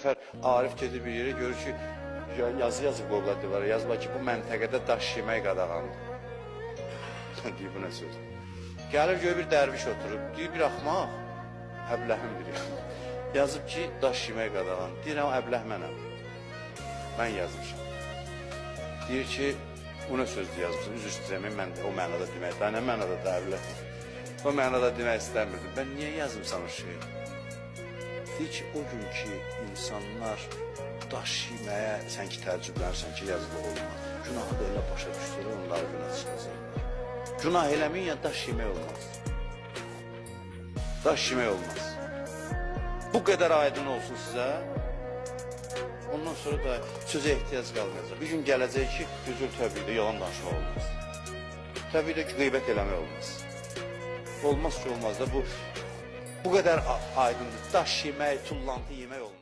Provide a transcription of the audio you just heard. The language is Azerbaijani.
nəfər Arif gedir bir yerə, görür ki, yazı yazıb qoyublar divara, yazıblar ki, bu məntəqədə daş yemək qadağandır. Deyir, bu nə söz? Gəlir, görür bir dərviş oturub, deyir, bir axmaq, əbləhim bilir. Yazıb ki, daş yemək qadağandır. Deyirəm, əbləh mənəm. Mən yazmışam. Deyir ki, bu nə sözdür yazmışam, üzr istəyirəm, mən o mənada demək, daha nə mənada da əbləh? O mənada demək istəmirdim. Ben niyə yazımsan o şeyi? Deyir ki, o gün ki, insanlar daş yeməyə, sən ki təəccüblənirsən ki, yazılı olmaz. Günahı da elə başa düşdürür, onları günah çıxacaqlar. Günah eləmin ya daş yemək olmaz. Daş yemək olmaz. Bu qədər aydın olsun sizə. Ondan sonra da sözə ehtiyac qalmayacaq. Bir gün gələcək ki, düzül təbii yalan danışmaq olmaz. Təbii ki, qeybət eləmək olmaz. Olmaz ki, olmaz da bu qədər aydındır. Daş yemək, tullantı yemək olmaz.